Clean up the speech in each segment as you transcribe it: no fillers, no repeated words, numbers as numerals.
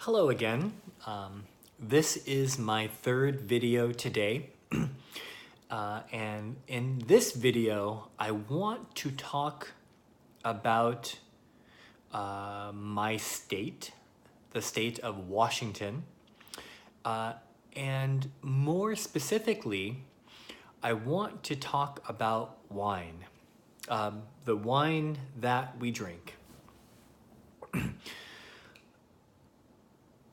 Hello again. This is my third video today. And in this video, I want to talk about my state, the state of Washington. And more specifically, I want to talk about wine, the wine that we drink.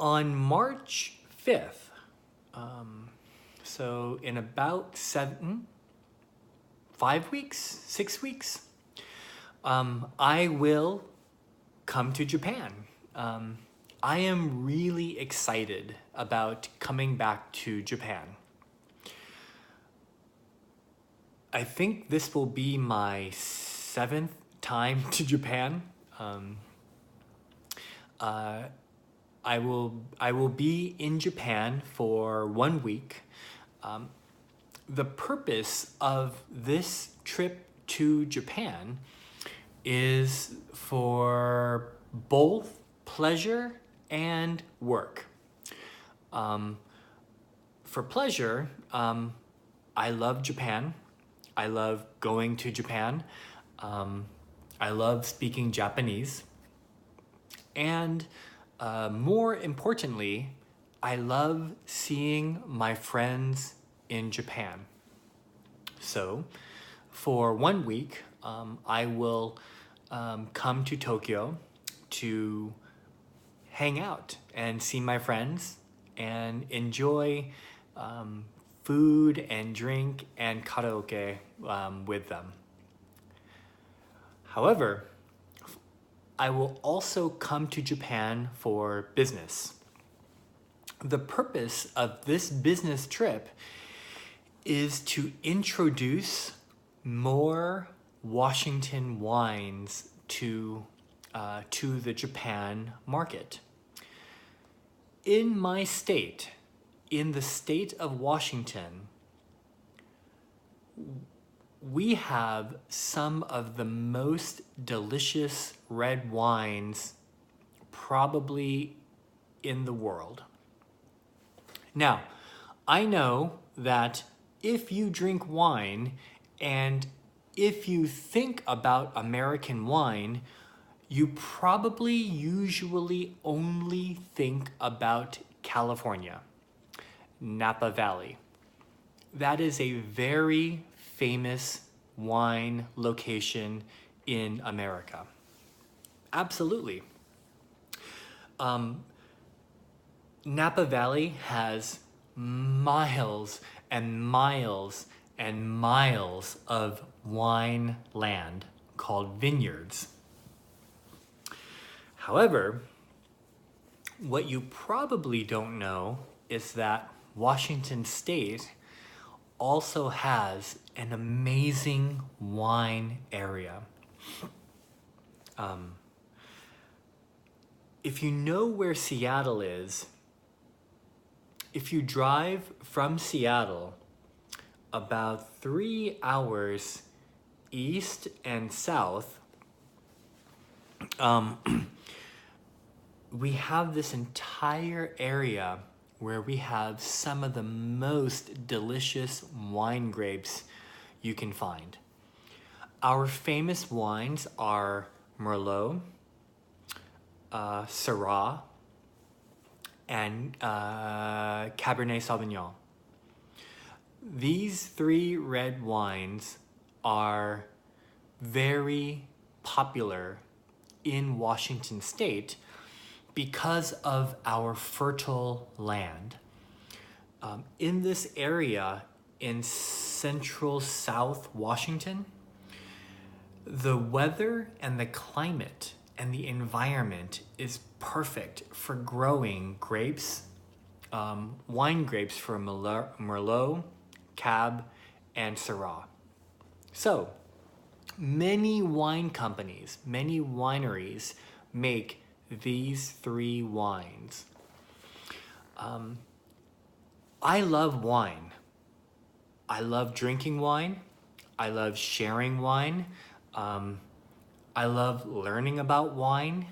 On March 5th, so in about 5 weeks, 6 weeks, I will come to Japan. I am really excited about coming back to Japan. I think this will be my 7th time to Japan. I will be in Japan for 1 week. The purpose of this trip to Japan is for both pleasure and work. For pleasure, I love Japan. I love going to Japan. I love speaking Japanese. And more importantly, I love seeing my friends in Japan. So for 1 week, I will come to Tokyo to hang out and see my friends and enjoy food and drink and karaoke with them. However, I will also come to Japan for business. The purpose of this business trip is to introduce more Washington wines to the Japan market. In my state, in the state of Washington, we have some of the most delicious red wines probably in the world. Now, I know that if you drink wine and if you think about American wine, you probably usually only think about California, Napa Valley. That is a very famous wine location in America. Absolutely. Napa Valley has miles and miles and miles of wine land called vineyards. However, what you probably don't know is that Washington State also has an amazing wine area. If you know where Seattle is, if you drive from Seattle about 3 hours east and south, we have this entire area where we have some of the most delicious wine grapes you can find. Our famous wines are Merlot, Syrah, and Cabernet Sauvignon. These 3 red wines are very popular in Washington State because of our fertile land. In this area in central South Washington, the weather and the climate and the environment is perfect for growing grapes, wine grapes for Merlot, Cab, and Syrah. So, many wine companies, many wineries make these 3 wines. I love wine. I love drinking wine. I love sharing wine. I love learning about wine.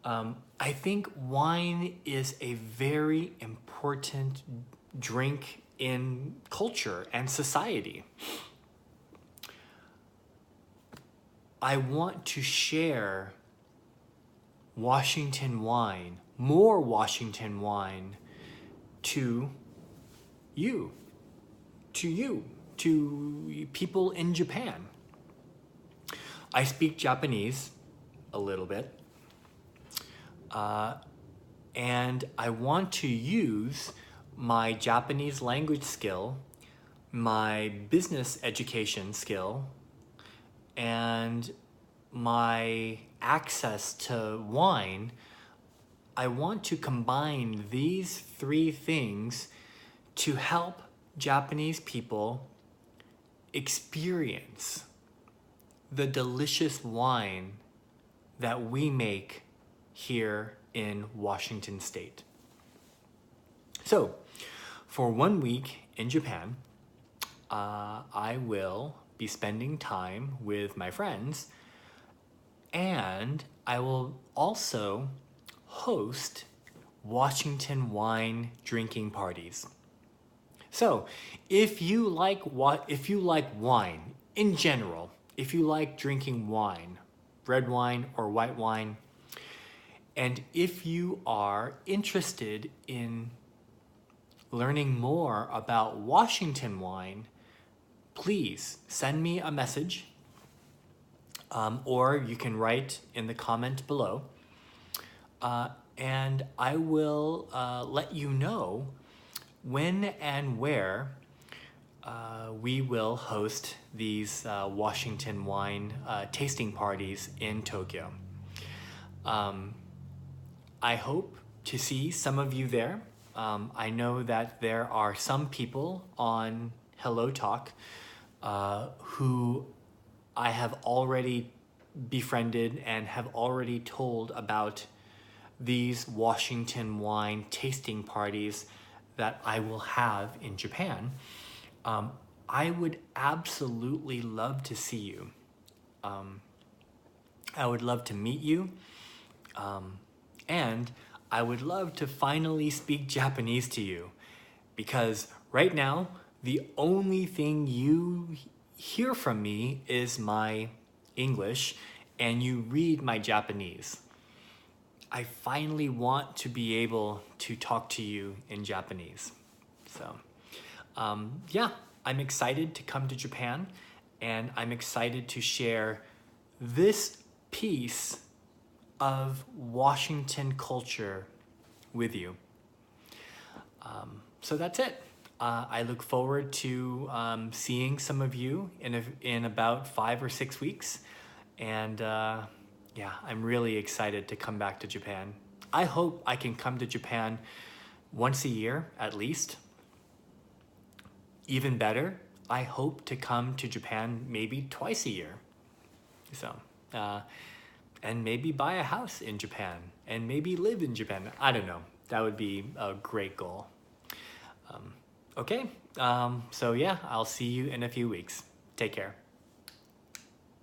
I think wine is a very important drink in culture and society. I want to share Washington wine, more Washington wine, to you, to people in Japan. I speak Japanese a little bit, and I want to use my Japanese language skill, my business education skill, and my access to wine. I want to combine these three things to help Japanese people experience the delicious wine that we make here in Washington State. So, for 1 week in Japan, I will be spending time with my friends, and I will also host Washington wine drinking parties. So, if you like wine in general, if you like drinking wine, red wine or white wine, and if you are interested in learning more about Washington wine, please send me a message, or you can write in the comment below, and I will let you know when and where we will host these Washington wine tasting parties in Tokyo. I hope to see some of you there. I know that there are some people on Hello Talk who I have already befriended and have already told about these Washington wine tasting parties that I will have in Japan. I would absolutely love to see you. I would love to meet you. And I would love to finally speak Japanese to you, because right now, the only thing you hear from me is my English, and you read my Japanese. I finally want to be able to talk to you in Japanese. So, yeah, I'm excited to come to Japan, and I'm excited to share this piece of Washington culture with you. So that's it. I look forward to seeing some of you in about 5 or 6 weeks. And yeah, I'm really excited to come back to Japan. I hope I can come to Japan once a year at least. Even better, I hope to come to Japan maybe twice a year. So, and maybe buy a house in Japan and maybe live in Japan. I don't know. That would be a great goal. Okay, so yeah, I'll see you in a few weeks. Take care.